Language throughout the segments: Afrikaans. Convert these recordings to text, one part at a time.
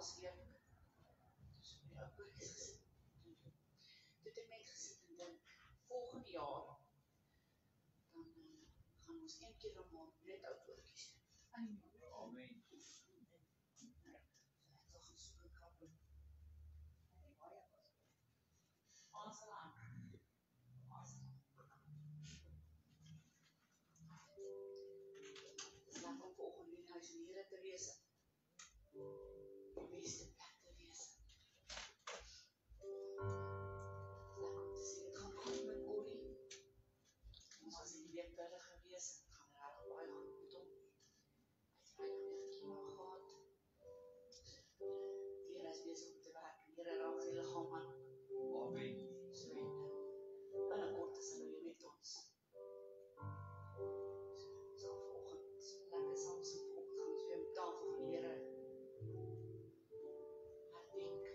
laasweek, so die ou boekies gesit, toe het ek net gesit en dink, volgende jaar, dan gaan ons 1 keer 'n maand net ou boekies doen. Amen. Ek sal gaan soek en krap doen. Dis lekker om vanoggend in die huis van die Here te wees. Die beste plek te wees. Lekker om te sê, dit gaan goed met Corrie. Ons was in die week by hulle gewees, en het gaan regtig baie goed met hom. Hy het vrydag weer chemo gehad. Die Here is besig om te werk, die Here raak sy liggaam aan. Amen. So binnekort is hulle weer met ons. So vanoggend, lekker saam so vanoggend gaan ons weer op tafel van die Here herdenk.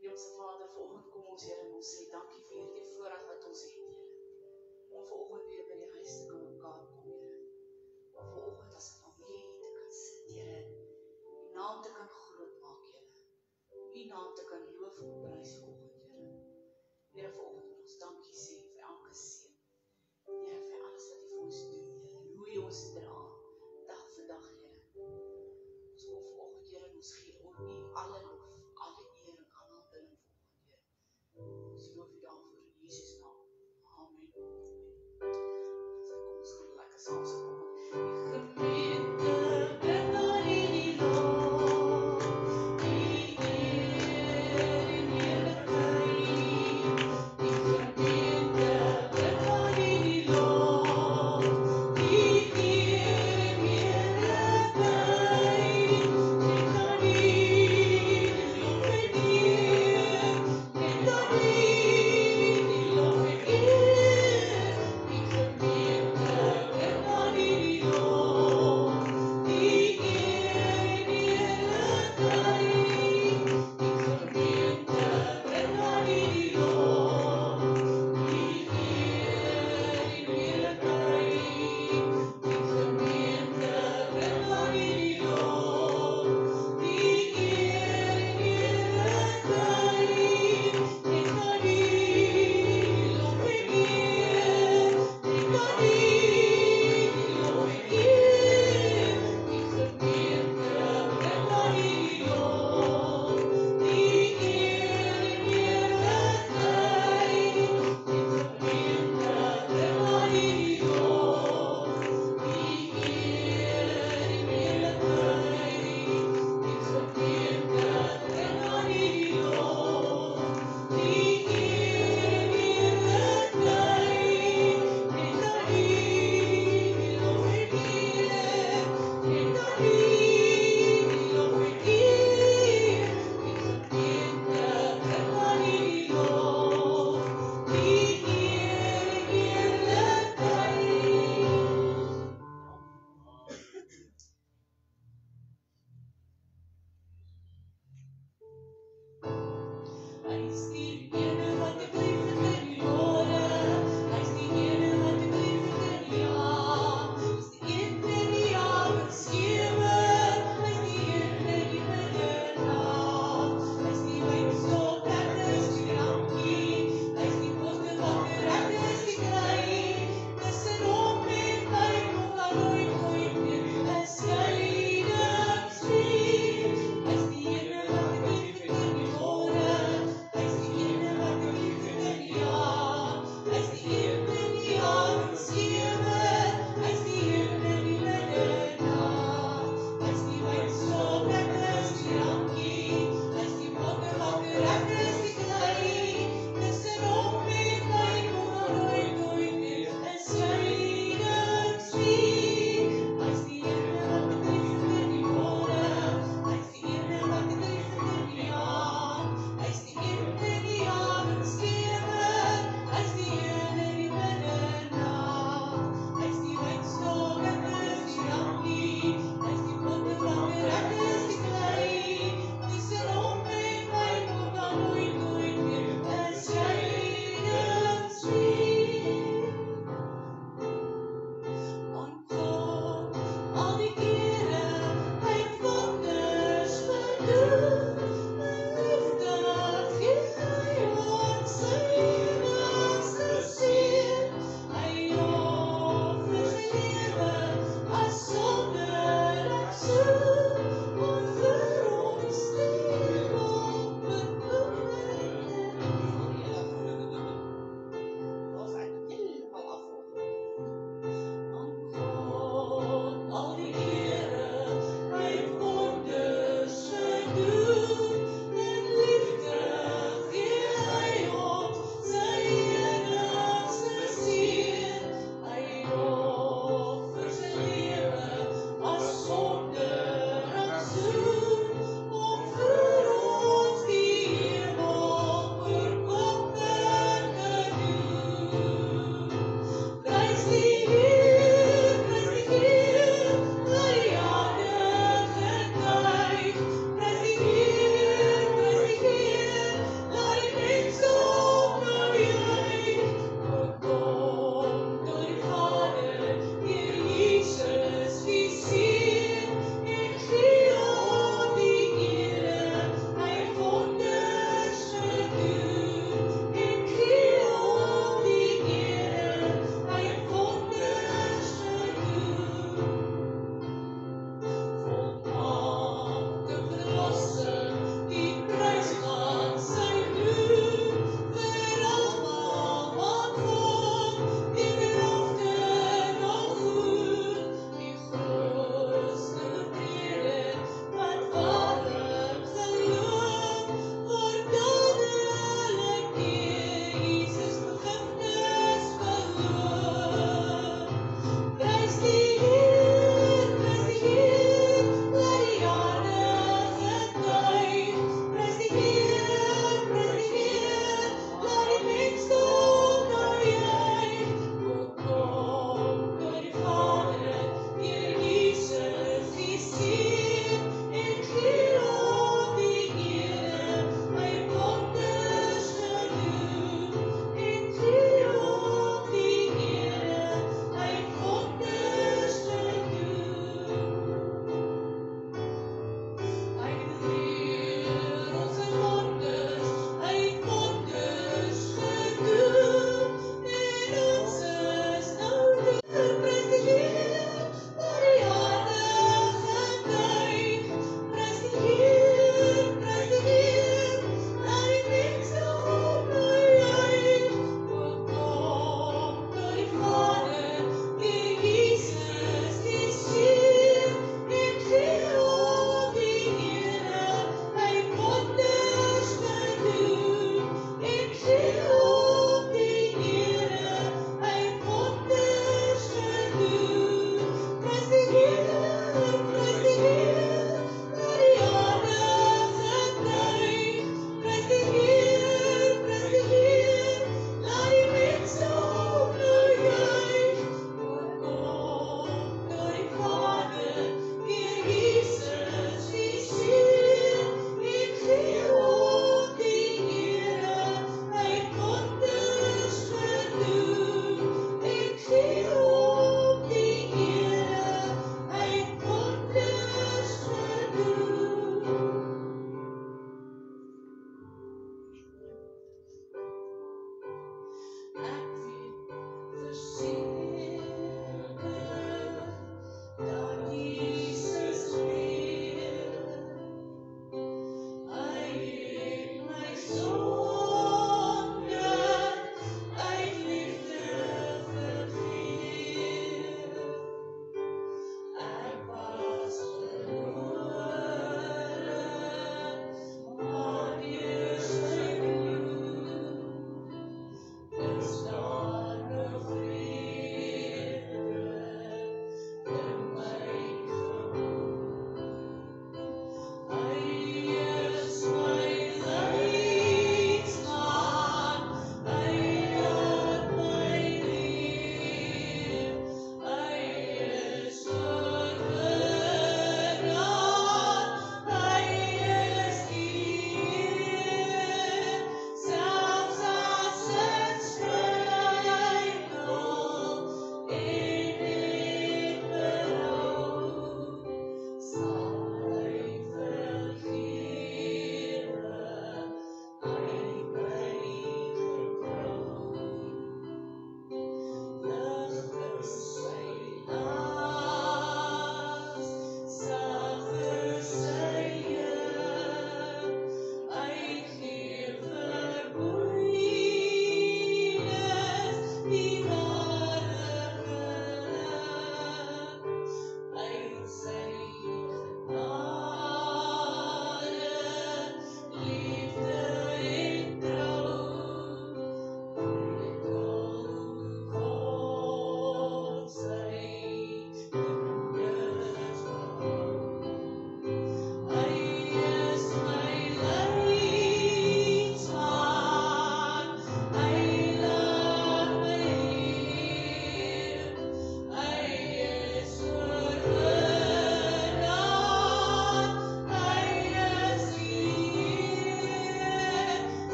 Hemelse Vader, vanoggend kom ons Here en ons sê dankie vir hierdie voorreg wat ons het, Here. Om vanoggend weer by die huis te kan mekaar kom, Here. Om vanoggend as 'n familie te kan sit, Here. Die naam te kan groot maak, Here. Om U naam te kan loof en prys vanoggend, Here. Here, vanoggend wil ons dankie sê vir elke seën. Here, vir alles wat U vir ons doen, Here. En hoe U ons dra, dag vir dag, Here. Ons kom vanoggend, Here, en ons gee oor U alle lof, alle eer en alle aanbidding vanoggend, Here. Ons loof U daarvoor in Jesus naam. Amen. So kom ons gaan lekker saam so vanoggend. Die gemeente bid maar in die lof, die eer en heerlikheid. Die gemeente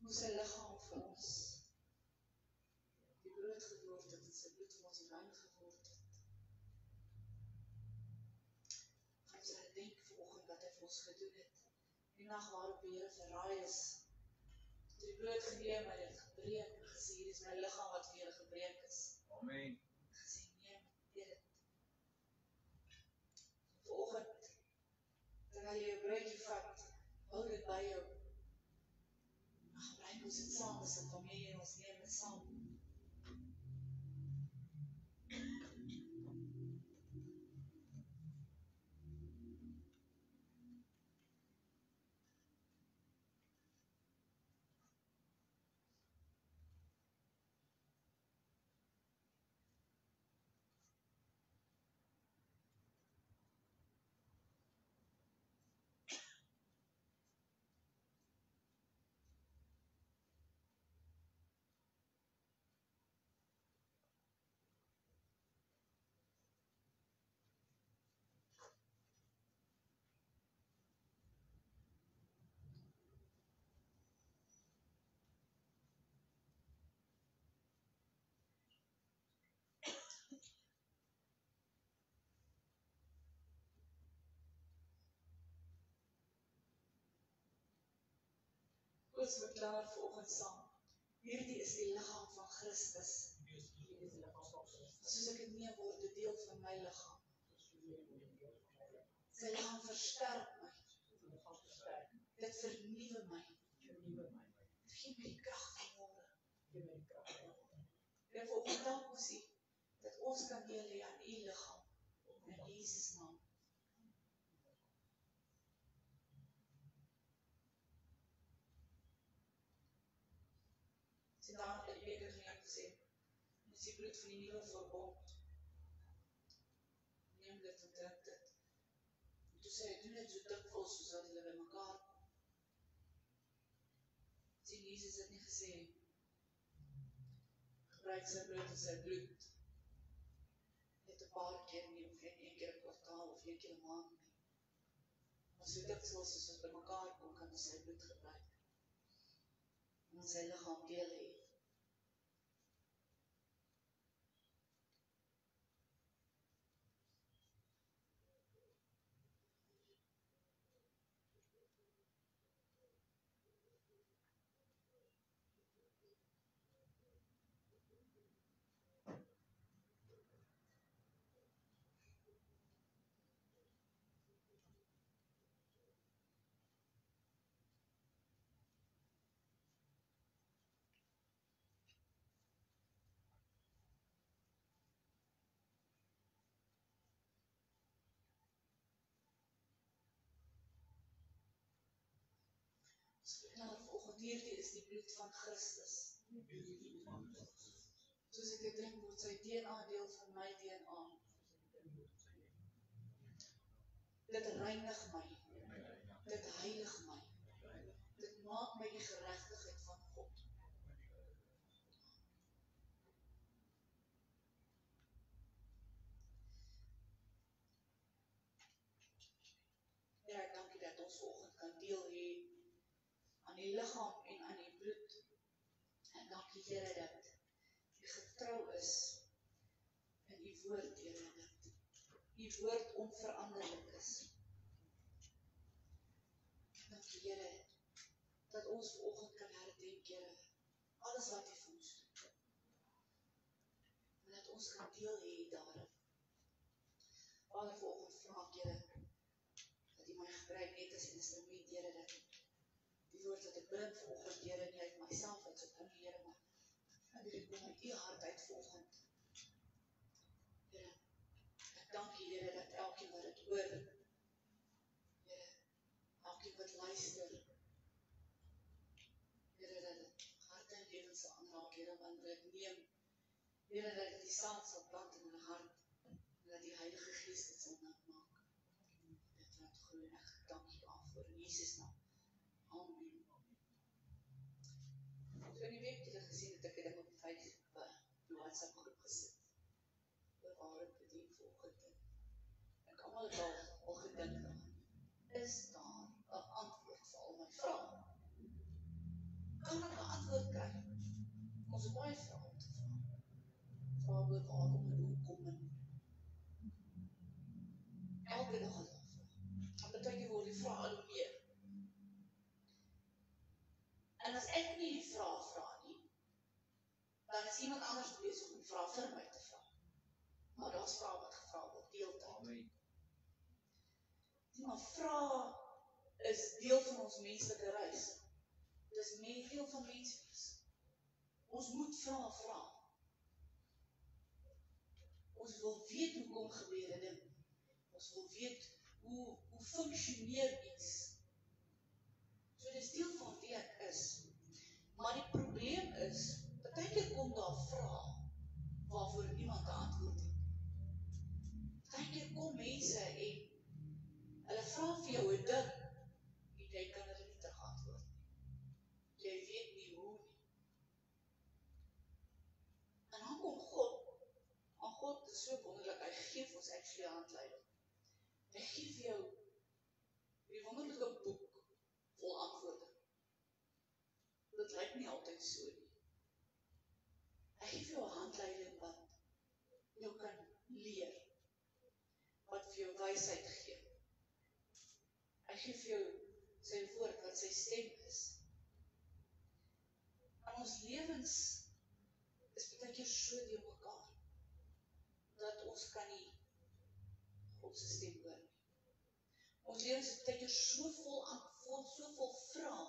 hoe sy liggaam vir ons die brood geword het en sy bloed vir ons die wyn geword het. Ons herdenk vanoggend wat hy vir ons gedoen het. Die nag waarop die Here verraai is, het die brood geneem, hy het gebreek en gesê, hier is my liggaam wat vir julle gebreek is. Amen. Gesê, neem, eet dit. Vanoggend, terwyl jy 'n broodjie vat, hou dit by jou. En gebruik ons dit saam as 'n familie en ons neem dit saam. Ons verklaar vanoggend saam. Hierdie is die liggaam van Christus. Soos ek dit neem, word dit deel van my liggaam. Sy liggaam versterk my. Dit vernuwe my. Dit gee my die krag van môre. En vanoggend dank ons U dat ons kan deel hê aan U liggaam in Jesus naam. Sy daar het die beker geneem gesê, dis die bloed van die nuwe verbond. Neem dit en drink dit. En toe sê hy, doen dit so dikwels soos wat julle by mekaar kom. Sien, Jesus het nie gesê, gebruik sy brood en sy bloed. Net 'n paar keer nie, of net 1 keer 'n kwartaal, of 1 keer 'n maand nie. Maar so dikwels soos wat by mekaar kom, kan ons sy bloed gebruik. En sy liggaam deel hê. Nou, vanoggend hierdie is die bloed van Christus. Soos ek dit drink, word sy DNA deel van my DNA. Dit reinig my. Dit heilig my. Dit maak my die geregtigheid van God. Ja, ek dank U dat ons vanoggend kan deel hê aan die liggaam en aan die bloed. En dank U, Here, dat U getrou is in U woord, Here, dat U woord onveranderlik is. Dank U, Here, dat ons vanoggend kan herdenk, Here, alles wat U vir ons doen. En dat ons kan deel hê daarin. Vader, vanoggend vra ek, Here, dat U my gebruik net as instrument, Here, dat die woord wat ek bring vanoggend, Here, nie uit myself uit so bring, Here, maar en dit kom uit U hart uit vanoggend. Here, ek dank U, Here, dat elkeen wat dit hoor, Here, elkeen wat luister, Here, dat dit hart en lewens sal aanraak, Here, want dit neem, Here, dat dit die saad sal plant in hulle hart, en dat die Heilige Gees dit sal nat maak. Dit wat groei, ek dank U daarvoor in Jesus naam. Amen. So in die week het ek gesien dat ek dit op Facebook, die WhatsApp groep gesit. Oor waar ek bedien vanoggend. Ek almal het al gedink, is daar 'n antwoord vir al my vrae? Kan ek antwoord kry. Ons het baie vrae om te vra. Vra oor waarom en hoekom en elke dag as ons vra. En partykeer word die vrae al hoe meer. En as ek nie die vrae vra nie, dan is iemand anders besig om die vrae vir my te vra. Maar daar is vrae wat gevra word, deeltyd. Amen. Maar vrae is deel van ons menslike reis. Dit is deel van menswees. Ons moet vrae vra. Ons wil weet hoekom gebeur 'n ding. Ons wil weet hoe funksioneer iets. So dis deel van wie ek is. Maar die probleem is, partykeer kom daar vrae waarvoor niemand 'n antwoord het. Partykeer kom mense en hulle vra vir jou 'n ding en jy kan hulle nie terug antwoord nie. Jy weet nie hoe nie. En dan kom God. En God is so wonderlik, hy gee vir ons actually 'n handleiding. Hy gee vir jou die wonderlike boek vol antwoorde. Dit lyk nie altyd so nie. Hy gee vir jou 'n handleiding wat jou kan leer. Wat vir jou wysheid gee. Hy gee vir jou sy woord wat sy stem is. En ons lewens is baie keer so deur mekaar dat ons kan nie God se stem hoor nie. Ons lewens is baie keer so vol vrae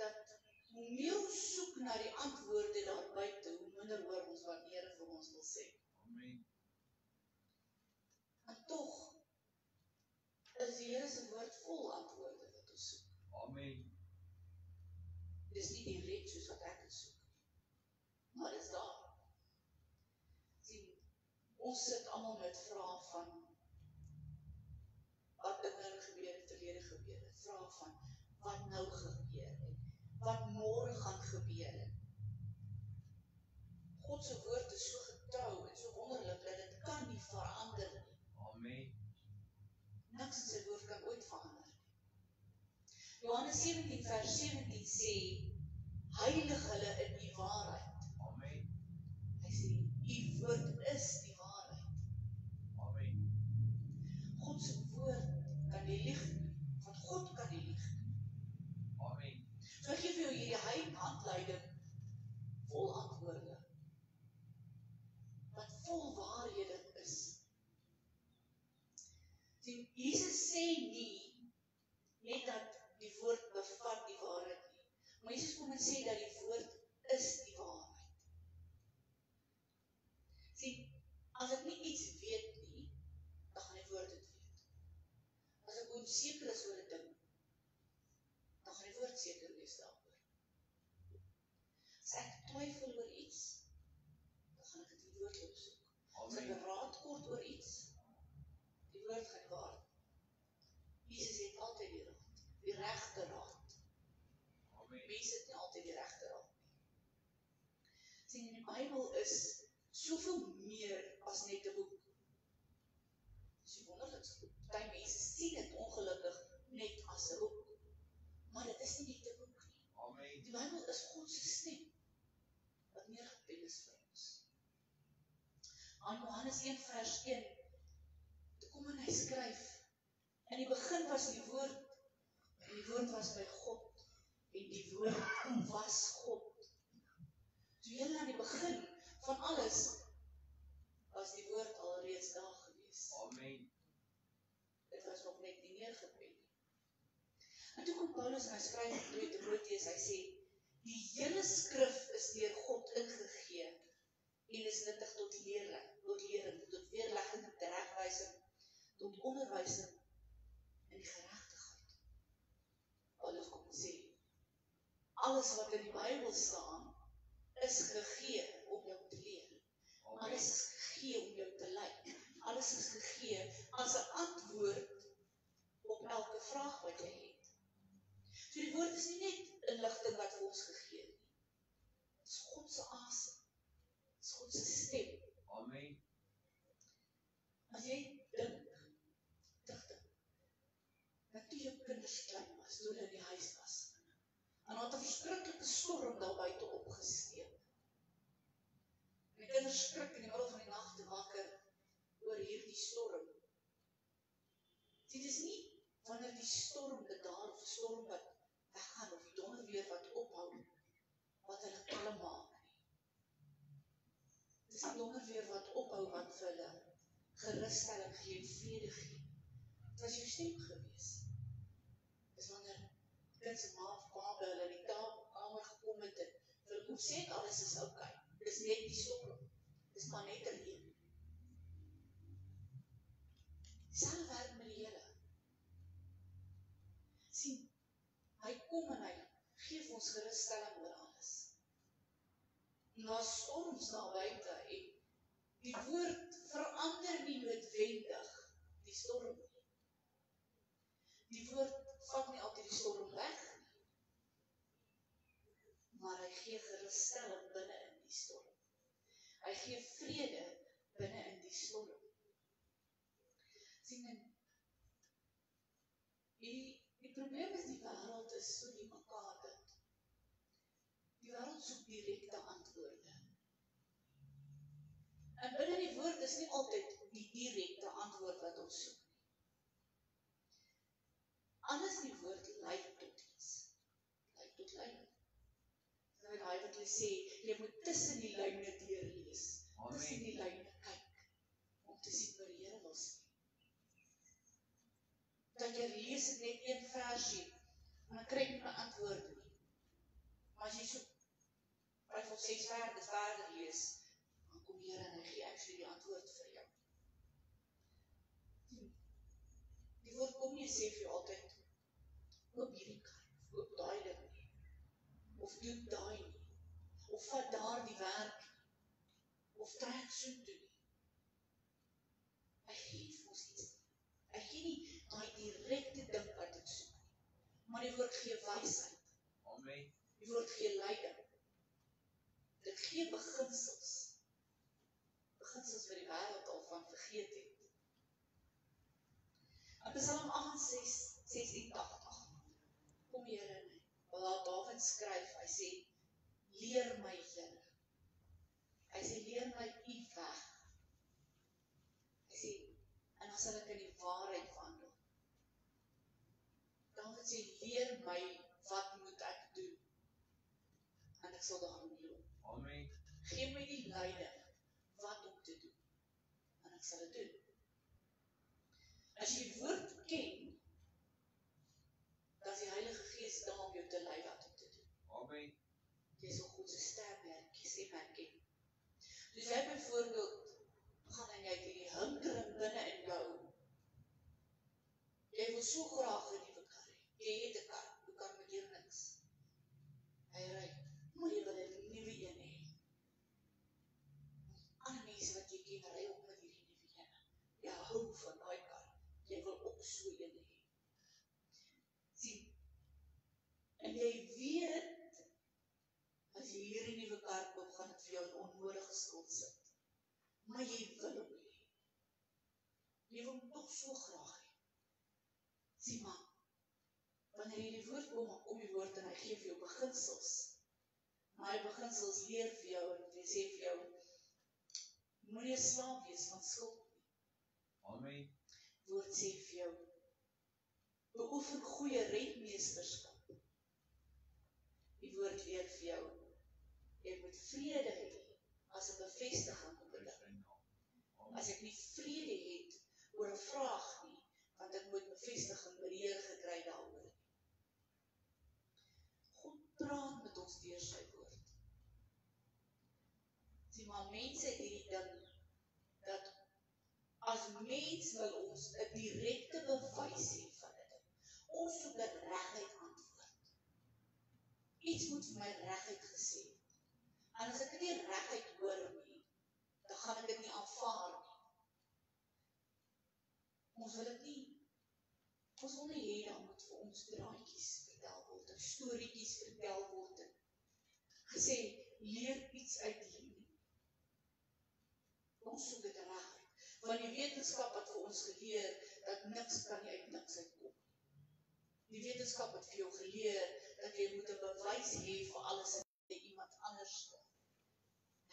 dat hoe meer ons soek na die antwoorde daar buite, hoe minder hoor ons wat die Here vir ons wil sê. Amen. En tog is die Here se woord vol antwoorde wat ons soek. Amen. Dis nie direk soos wat ek het soek nie. Maar dis daar. Sien, ons sit almal met vrae van wat dinge gebeur het, verlede gebeur het. Vrae van wat nou gebeur het. Wat môre gaan gebeur het. God se woord is so getrou en so wonderlik dat dit kan nie verander nie. Amen. Niks in sy woord kan ooit verander nie. Johannes 17 vers 17 sê, heilig hulle in die waarheid. Amen. Hy sê, die woord is die waarheid. Amen. God se woord kan nie lieg nie, want God kan nie lieg nie. Amen. So ek gee vir jou hierdie handleiding vol antwoorde, wat vol waarhede is. Sien, Jesus sê nie net dat die woord bevat die waarheid nie, maar Jesus kom en sê dat die woord is die waarheid. Sien, as ek nie iets weet nie, dan gaan die woord dit weet. As ek onseker is oor 'n ding, dan gaan die woord seker wees daaroor. As ek twyfel oor iets, dan gaan ek dit in die woord opsoek. As ek 'n raad kort oor iets, die woord gaan waar. Jesus het altyd die raad, die regte raad. Amen. Mense het nie altyd die regte raad nie. Sien, in die Bybel is soveel meer as net 'n boek. Dis die wonderlikste boek. Party mense sien dit ongelukkig net as 'n boek. Maar dit is nie net 'n boek nie. Amen. Die Bybel is God se stem wat neergepen is vir ons. Aan Johannes 1 vers 1, toe kom en hy skryf, in die begin was die woord, en die woord was by God, en die woord was God. So heel aan die begin van alles, was die woord alreeds daar gewees. Amen. Dit was nog net nie neergepen nie. En toe kom Paulus en hy skryf in 2 Timoteus, hy sê, die hele skrif is deur God ingegee en is nuttig tot lering, tot weerlegging en teregwysing, tot onderwysing in die geregtigheid. Paulus kom en sê, alles wat in die Bybel staan, is gegee om jou te leer. Alles is gegee om jou te lei. Alles is gegee as 'n antwoord op elke vraag wat jy het. So die woord is nie net inligting wat vir ons gegee nie. Dit is God se asem. Dit is God se stem. Amen. As jy dink, dat toe jou kinders klein was, toe hulle in die huis was, En had 'n verskriklike storm daar buite opgesteek. En die kinders skrik in die middel van die nag te wakker oor hierdie storm. Dit is nie wanneer die storm bedaar of 'n storm wat weggaan of die donderweer wat ophou, wat hulle kalm maak nie. Dis die donderweer wat ophou wat vir hulle gerusstelling gee en vrede gee. Dit was jou stem gewees. Dis wanneer kind se ma of pa by hulle in die kamer gekom het en vir hulle kom sê alles is oukei. Dis net die storm. Dis maar net 'n reën. Dieselfde werk met die Here. Sien, hy kom en hy gee vir ons gerusstelling oor alles. En daar is storms daar buite en die woord verander nie noodwendig die storm nie. Die woord vat nie altyd die storm weg nie. Maar hy gee gerusstelling binne in die storm. Hy gee vrede binne in die storm. Sien, die probleem is die wêreld is so die mekaar dit. Die wêreld soek direkte antwoorde. En binne die woord is nie altyd die direkte antwoord wat ons soek nie. Alles die woord lei tot iets. Lei tot leiding. Nou daai wat hulle sê, jy moet tussen die lyne deurlees. Tussen die lyne kyk om te sien wat die Here wil sê. Dat jy lees het net een versie en dan kry jy nie 'n antwoord nie. Maar as jy so 5 of 6 verder lees, dan kom die Here en hy gee actually die antwoord vir jou. Die woord kom nie sê vir jou altyd oop hierdie kant, of oop daai ding nie, of doen daai nie, of vat daar die werk nie, of trek so toe nie. Hy gee vir ons iets. Hy gee nie daai direkte ding wat ek soek nie, maar die woord gee wysheid. Amen. Die woord gee leiding. Dit gee beginsels. Beginsels wat die wêreld al van vergeet het. In Psalm 86, kom die Here in, waar Dawid skryf, hy sê, leer my Here. Hy sê, leer my u weg. Hy sê, en dan sal ek in die waarheid wandel. Dawid sê, leer my wat moet ek doen, en ek sal daarin loop. Amen. Geef my die leiding wat om te doen, en ek sal dit doen. As jy die woord ken, dan is die Heilige Gees daar om jou te lei wat om te doen. Amen. Jy sal God se stem herken. Dus jy byvoorbeeld gaan en jy het hierdie hinkering binne in jou. Jy wil so graag 'n nuwe kar hê. Jy het 'n kar, jy kan met jou niks. Hy ry, maar jy wil 'n nuwe een hê. Ander mense wat jy ken, ry ook met hierdie nuwe een. Jy hou van daai kar. Jy wil ook so een hê. Sien, en jy weet, as jy hierdie nuwe kar koop, gaan dit vir jou 'n onnodige skuld sit. Maar jy wil hom hê. Jy wil hom tog so graag hê. Sien maar, wanneer jy die woord kom die woord en hy gee vir jou beginsels. Maar hy beginsels leer vir jou en hy sê vir jou, moenie 'n slaaf wees van skuld nie. Amen. Woord sê vir jou, beoefen goeie rentmeesterskap. Die woord leer vir jou, jy moet vrede hê as 'n bevestiging op 'n ding. As ek nie vrede het oor 'n vraag nie, want ek moet bevestiging by die Here gekry daaroor. God praat met ons deur sy woord. Sien maar, mense het hierdie ding, dat as mens wil ons 'n direkte bewys hê van 'n ding. Ons soek 'n reguit antwoord. Iets moet vir my reguit gesê word. En as ek dit nie reguit hoor nie, dan gaan ek dit nie aanvaar nie. Ons wil dit nie. Ons wil nie hê dan moet vir ons draadjies vertel word, en storieetjies vertel word, en gesê, leer iets uit hierdie. Ons soek dit reguit. Want die wetenskap het vir ons geleer, dat niks kan nie uit niks uitkom. Die wetenskap het vir jou geleer, dat dat jy moet 'n bewys hê vir alles en iemand anders.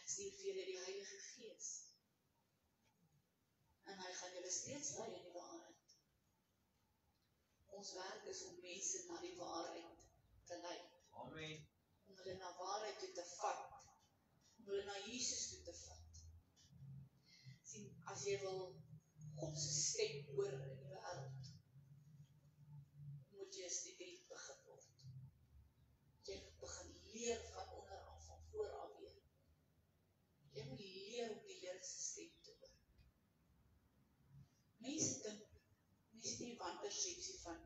Ek stuur vir julle die Heilige Gees. En hy gaan julle steeds lei in die waarheid. Ons werk is om mense na die waarheid te lei. Amen. Om hulle na waarheid toe te vat. Om hulle na Jesus toe te vat. Sien, as jy wil God se stem hoor in die wêreld, moet jy 'n student begin word. Jy moet begin leer van onderaf, van vooraf weer. Jy moet leer om die Here se stem te hoor. Mense dink, mense het nie wanpersepsie van,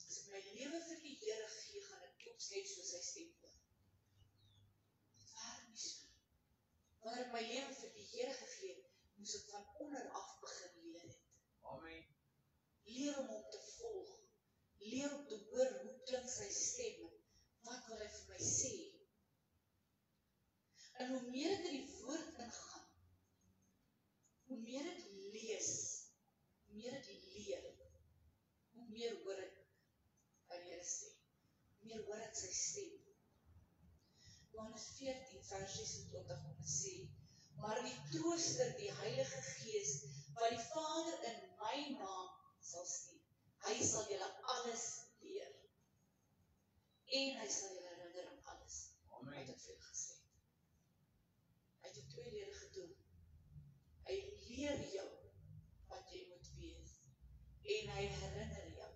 as ek my lewe vir die Here gee, gaan ek klop net soos sy stem hoor. Dit werk nie so. Wanneer ek my lewe vir die Here gegee het, moes ek van onderaf begin leer het. Amen. Leer om hom te volg. Leer om te hoor hoe klink sy stem. Wat wil hy vir my sê? En hoe meer ek in die woord ingaan, hoe meer ek lees, hoe meer ek leer, hoe meer hoor ek wat die Here sê. Hoe meer hoor ek sy stem. Johannes 14 vers 26 kom en sê, maar die Trooster, die Heilige Gees, wat die Vader in my naam sal stuur, hy sal julle alles leer. En hy sal julle herinner aan alles wat ek vir julle gesê het. Hy het jou tweeledige doel. Hy leer jou wat jy moet weet. En hy herinner jou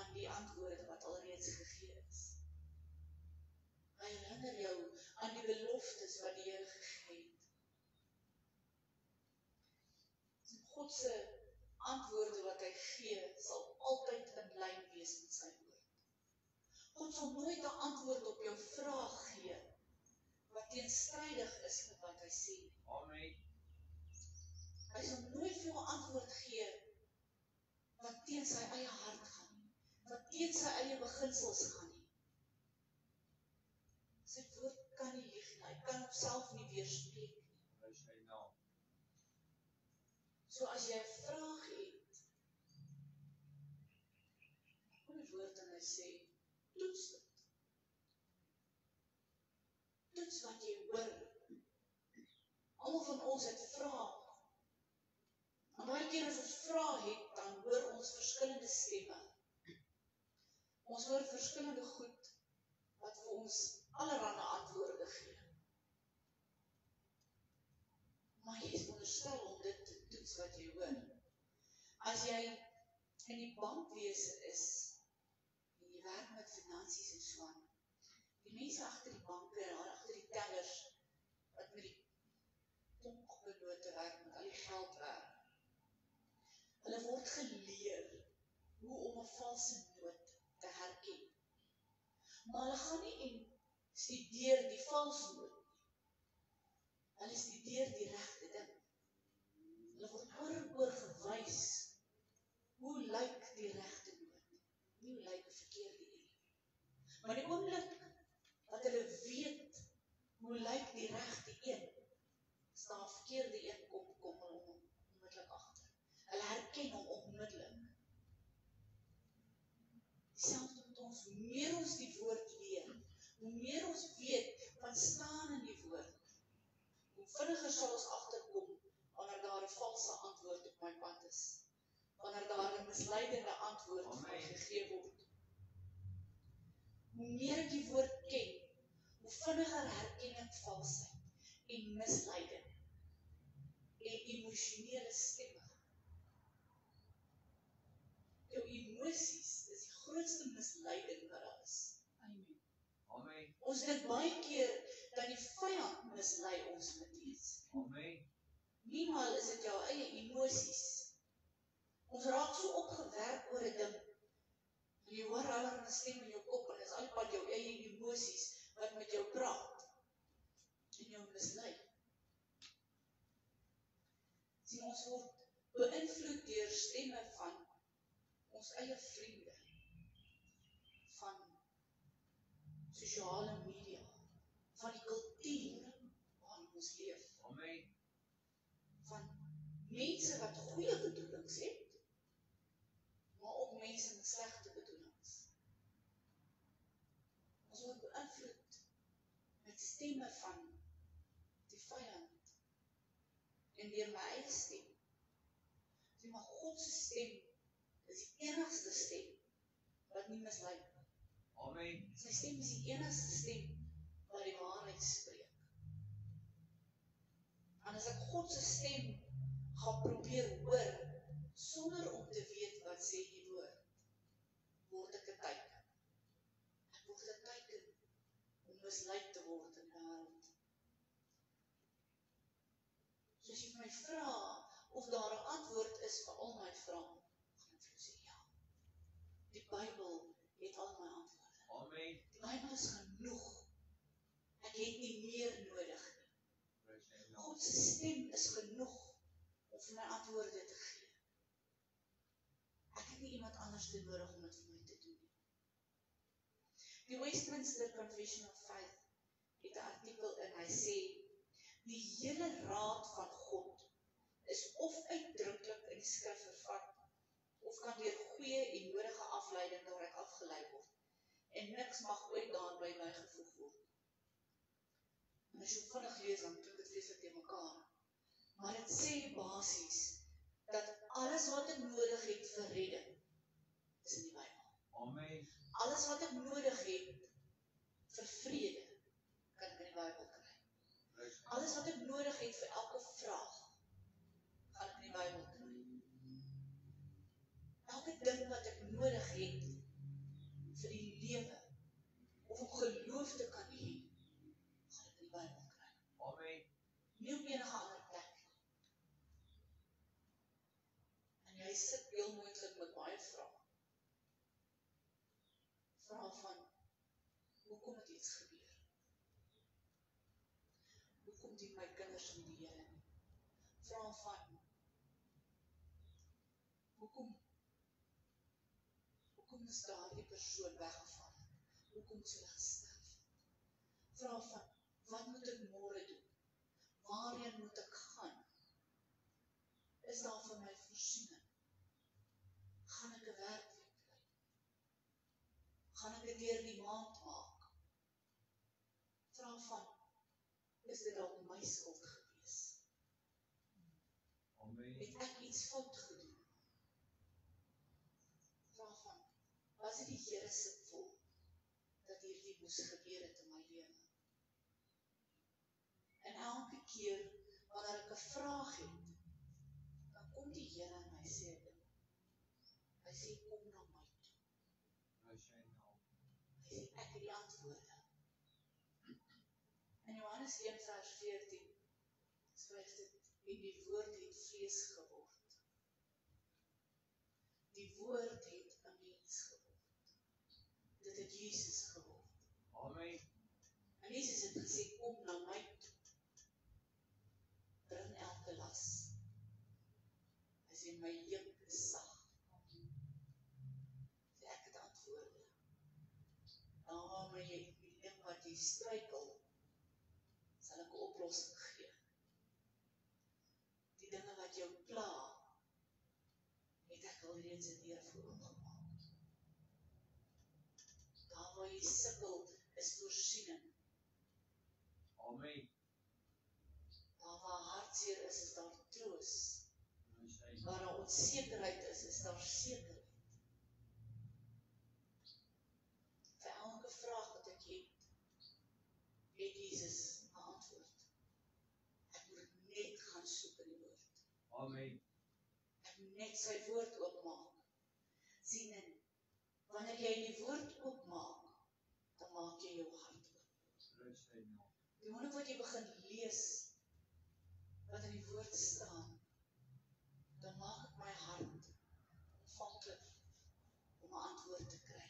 aan die antwoorde wat alreeds gegee is. Hy herinner jou aan die beloftes wat die Here gegee het. God se antwoorde wat hy gee, sal altyd in lyn wees met sy woord. God sal nooit 'n antwoord op jou vraag gee, wat teenstrydig is met wat hy sê. Amen. Hy sal nooit vir jou 'n antwoord gee, wat teen sy eie hart gaan nie, wat teen sy eie beginsels gaan nie. Sy woord kan nie lieg nie, hy kan homself nie weerspreek nie. Prys sy naam. So as jy 'n vraag het, kom die woord en hy sê, toets dit. Toets wat jy hoor. Almal van ons het vrae. En baie keer as ons vrae het, dan hoor ons verskillende stemme. Ons hoor verskillende goed, wat vir ons allerhande antwoorde gee. Maar jy is onderstel om dit te toets wat jy hoor. As jy in die bankwese is, en jy werk met finansies en so aan, die mense agter die banke, agter die tellers, wat met die tonkbenote werk, met al die geld werk, hulle word geleer hoe om 'n valse noot te herken. Maar hulle gaan nie en studeer die valse noot nie. Hulle studeer die regte ding. Hulle word oor en oor gewys, hoe lyk die regte noot, nie hoe lyk die verkeerde een. Maar die oomblik wat hulle weet, hoe lyk die regte een, as daar 'n verkeerde een kom hulle onmiddellik agter. Hulle herken hom onmiddellik. Dieselfde met ons, hoe meer ons die woord leer, hoe meer ons weet wat staan in die woord, hoe vinniger sal ons agterkom wanneer daar 'n valse antwoord op my pad is. Wanneer daar 'n misleidende antwoord vir my gegee word. Hoe meer ek die woord ken, hoe vinniger herken ek valsheid en misleiding en emosionele stemme. Jou emosies is die grootste misleiding wat daar is. Amen. Amen. Ons dink baie keer dat die vyand mislei ons met iets. Amen. Meanwhile is dit jou eie emosies. Ons raak so opgewerk oor 'n ding. En jy hoor allerlei stem in jou kop en dit is alpad jou eie emosies wat met jou praat en jou mislei. Sien, ons word beïnvloed deur stemme van ons eie vriende, van sosiale media, van die kultuur waarin ons leef. Amen. Van mense wat goeie bedoelings het, maar ook mense met slegte bedoelings. Ons word beïnvloed met stemme van die vyand en deur my eie stem. Sê maar God se stem is die enigste stem wat nie misleid nie. Amen. Sy stem is die enigste stem wat die waarheid spreek. En as ek God se stem gaan probeer hoor sonder om te weet wat sê die woord, word ek 'n teiken. Ek word 'n teiken om misleid te word in die wêreld. So as jy vir my vra of daar 'n antwoord is vir al my vrae, gaan ek vir jou sê ja. Die Bybel het al my antwoorde. Amen. Die Bybel is genoeg. Ek het nie meer nodig nie. Praise the Lord. God se stem is genoeg om vir my antwoorde te gee. Ek het nie iemand anders te nodig om dit vir my te doen nie. Die Westminster Confession of Faith het 'n artikel in, hy sê, die hele raad van God is of uitdruklik in die skrif vervat, of kan deur goeie en nodige afleiding daaruit afgelei word. En niks mag ooit daarby bygevoeg word. En as jy vinnig lees, dan klink dit vreeslik teen mekaar. Maar dit sê basies dat alles wat ek nodig het vir redding is in die Bybel. Amen. Alles wat ek nodig het vir vrede kan ek in die Bybel kry. Praise the Alles wat ek nodig het vir elke vraag gaan ek in die Bybel kry. Elke ding wat ek nodig het vir die lewe of om geloof te kan hê, gaan ek in die Bybel kry. Amen. Nie op enige ander plek nie. En jy sit heel moontlik met baie vrae. Vrae van, hoekom het iets gebeur? Hoekom dien my kinders nie die Here nie? Vrae van, hoekom is daardie persoon weggeval? Hoekom is hulle gesterf? Vrae van, wat moet ek môre doen? Waarheen moet ek gaan? Is daar vir my voorsiening? Gaan ek 'n werk weer kry? Gaan ek dit deur die maand maak? Vrae van, is dit dalk my skuld gewees? Amen. Het ek iets fout gedoen? Vrae van, was dit die Here se wil dat hierdie moes gebeur het in my lewe? En elke keer wanneer ek 'n vraag het, dan kom die Here en hy sê 'n ding. Hy sê, kom na my toe. Praise the Lord. Hy sê, ek het die antwoorde. In Johannes 1 vers 14 skryf dit, en die woord het vlees geword. Die woord het 'n mens geword. Dit het Jesus geword. Amen. En Jesus het gesê, kom na my toe. Bring elke las. Hy sê, my juk is sag. Sê, ek het antwoorde. Maar die ding wat jy struikel, sal ek 'n oplossing gee. Die dinge wat jou pla, het ek alreeds 'n deur vir oopgemaak. Daar waar jy sukkel, is voorsiening. Amen. Daar waar hartseer is daar troos. Praise the Lord. Waar daar onsekerheid is daar sekerheid. Vir elke vraag wat ek het Jesus 'n antwoord. Ek moet net gaan soek in die woord. Amen. Ek moet net sy woord oopmaak. Sien en wanneer jy die woord oopmaak, dan maak jy jou hart oop. Praise the Lord. Die oomblik wat jy begin lees wat in die woord staan, dan maak ek my hart ontvanklik om 'n antwoord te kry.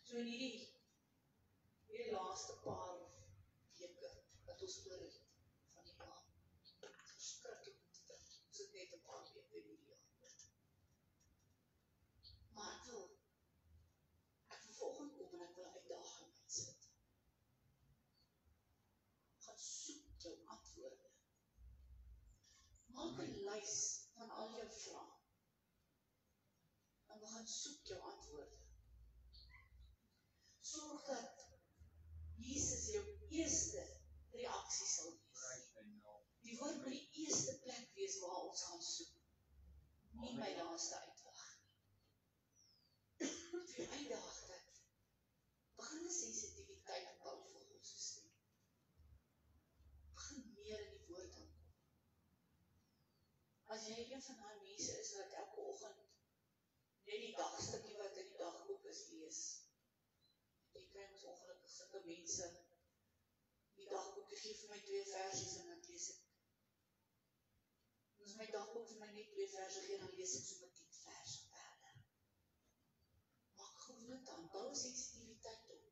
So in hierdie laaste paar weke wat ons oor het van die jaar, verskriklik om te dink. Ons het net 'n paar weke in hierdie jaar. Maar ek wil vanoggend kom en ek wil 'n uitdaging uitsit. Gaan soek jou antwoorde. Maak 'n lys van al jou vrae. En begin soek jou antwoorde. van daai mense is wat elke oggend net die dagstukkie wat in die dagboek is lees. Jy kry ons ongelukkig sulke mense. Die dagboek gee vir my 2 versies en dan lees ek. En as my dagboek vir my net 2 verse gee, dan lees ek sommer 10 verse verder. Maak gewoond aan, bou sensitiviteit op.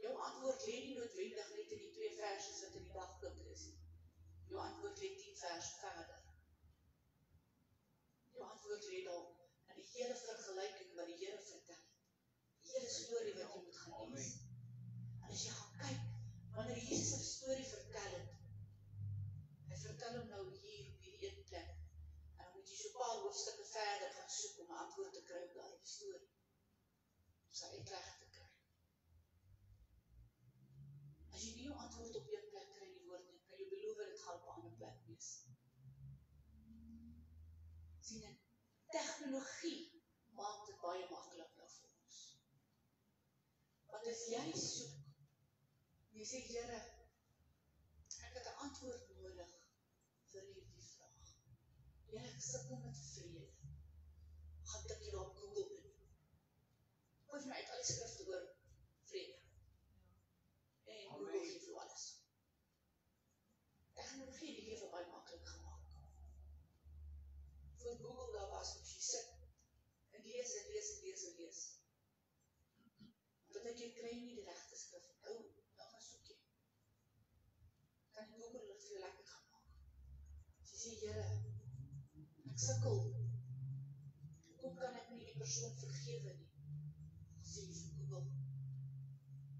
Jou antwoord lê nie noodwendig net in die 2 verse wat in die dagboek is. Jou antwoord lê 10 verse verder. Jou antwoord lê dalk in die hele vergelyking wat die Here vertel. Die hele storie wat jy moet gaan lees. En as jy gaan kyk, wanneer Jesus 'n storie vertel het, hy vertel hom nou hier op hierdie een plek, en dan moet jy so 'n paar hoofstukke verder gaan soek om 'n antwoord te kry op daardie storie. Sy uitleg te kry. As jy nie jou antwoord op een plek kry in die woord nie, kan jy beloof dit gaan op 'n ander plek wees. Sien jy, tegnologie maak dit baie maklik nou vir ons. Want as jy soek, jy sê, Here, ek het 'n antwoord nodig vir hierdie vraag. Here, ek sukkel met vrede. Gaan tik jy daar op Google in. Gooi vir my uit al die skrifte oor vrede. En Google gee vir alles. Tegnologie het die lewe baie maklik gemaak. Voor Google daar was, moes jy sit en lees en lees en lees en lees. Want ek kry nie die regte skrif. Nou gaan soek jy. Kan die Google dit vir jou lekker gaan maak. As jy sê, Here, ek sukkel. Hoekom kan ek nie die persoon vergewe nie? Sê jy vir Google.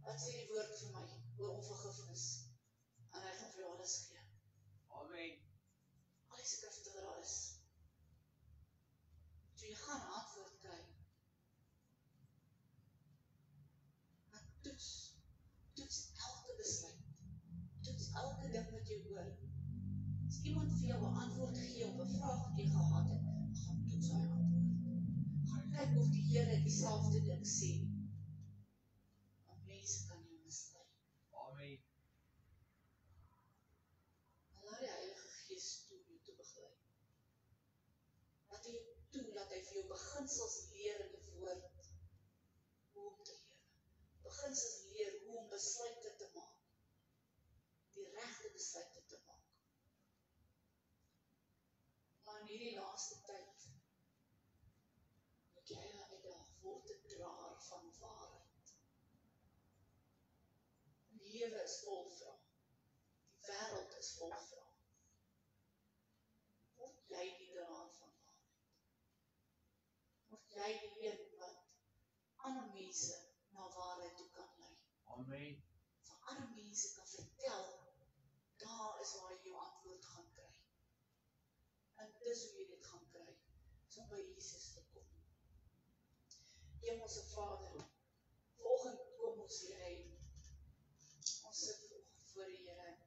Wat sê die woord vir my oor onvergifnis? En hy gaan vir jou alles gee. Amen. Al die skrifte wat daar is. So jy gaan 'n antwoord kry. Maar toets elke besluit. Toets elke ding wat jy hoor. As iemand vir jou 'n antwoord gee op 'n vraag wat jy gehad het, gaan toets daai antwoord. Gaan kyk of die Here dieselfde ding sê. Want mense kan jou mislei. Amen. Laat die Heilige Gees toe jou te begelei. Laat hy toe, dat hy vir jou beginsels leer in die woord, hoe om te lewe. Beginsels leer hoe om besluite te maak. Die regte besluite te maak. Maar in hierdie laaste tyd, moet jy uitdaag, word 'n draer van waarheid. Die lewe is vol vrae. Die wêreld is vol vrae. Word jy die draer van waarheid? Word jy die een wat ander mense na waarheid toe kan lei? Amen. Vir ander mense kan vertel, daar is waar jy jou antwoord gaan kry. En dis hoe jy dit gaan kry, is om by Jesus te kom. Hemelse Vader, vanoggend kom ons hier uit. Ons sit vanoggend voor die Here.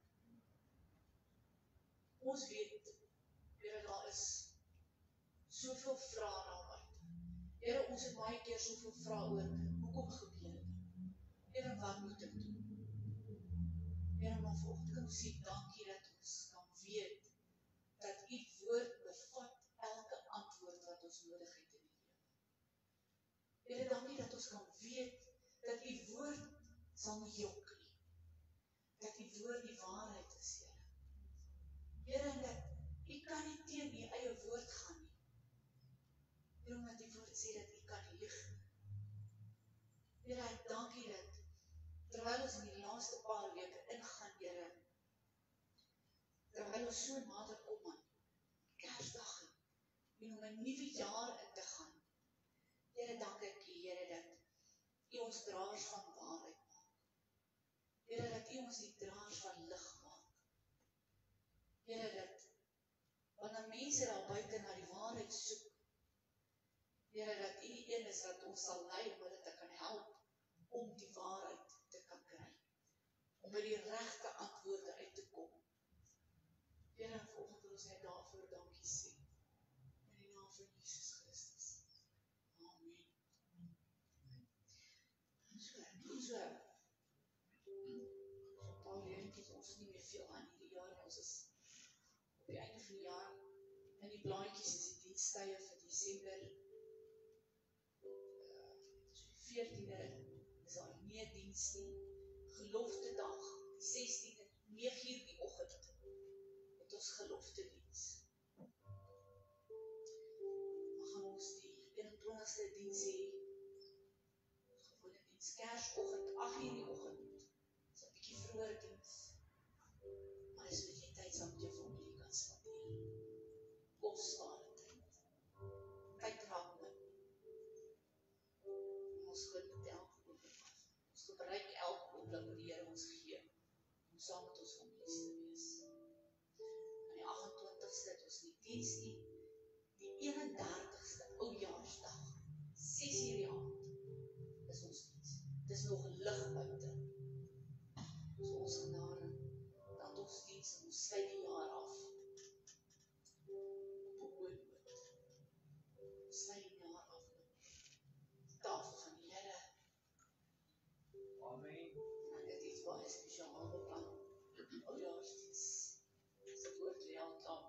Ons weet, Here, daar is soveel vrae daar buite. Here, ons het baie keer soveel vrae oor, hoekom gebeur dit? Here, wat moet ek doen? Here, maar vanoggend kan ons sê, dankie dat ons kan weet, dat u woord bevat elke antwoord wat ons nodig het in die lewe. Here, dankie dat ons kan weet, dat u woord sal nie jok nie. Dat u woord die waarheid is, Here. Here, en dat u kan nie teen u eie woord gaan nie. Here, omdat die woord sê dat u kan nie lieg nie. Here, ek dankie dat, terwyl ons in die laaste paar weke ingaan, Here, terwyl ons so nader kom aan Kersdag en om 'n nuwe jaar in te gaan. Here, dank ek u, Here, dat u ons draers van waarheid maak. Here, dat u ons die draers van lig maak. Here, dat wanneer mense daar buite na die waarheid soek, Here, dat u een is wat ons sal lei om hulle te kan help om die waarheid te kan kry. Om by die regte antwoorde uit te kom. Here, vanoggend wil ons net daarvoor dankie sê. In die naam van Jesus Christus. Amen. So, paar leertjies, ons nie meer veel aan hierdie jaar, ons is op die einde van die jaar, In die blaadjies is die dienstye vir Desember 14de is daar nie 'n diens nie. Gelofte dag, die 16de, 9:00 die oggend, het ons gelofte diens. Dan gaan ons die 21ste diens hê, gewone diens, Kersoggend, 8:00 die oggend, is 'n bietjie vroeër diens, maar is wat jy tyd saam met jou familie kan spandeer. Kosbare tyd. Tyd raak nou. Ons geniet elke oomblik af. Ons gebruik elke oomblik wat die Here ons gee, om saam met ons families te wees. En die 28ste het ons nie diens nie, die 31ste oudjaarsdag, 6:00 die aand, is ons diens. Het is nog lig buite. So ons genade, dat ons diens, ons sluit die jaar af. Op 'n hoë noot. Ons sluit die jaar af met die tafel van die Here. Amen. En dit is baie spesiaal beplan. Oudjaarsdiens. Dis 'n woord lê al klaar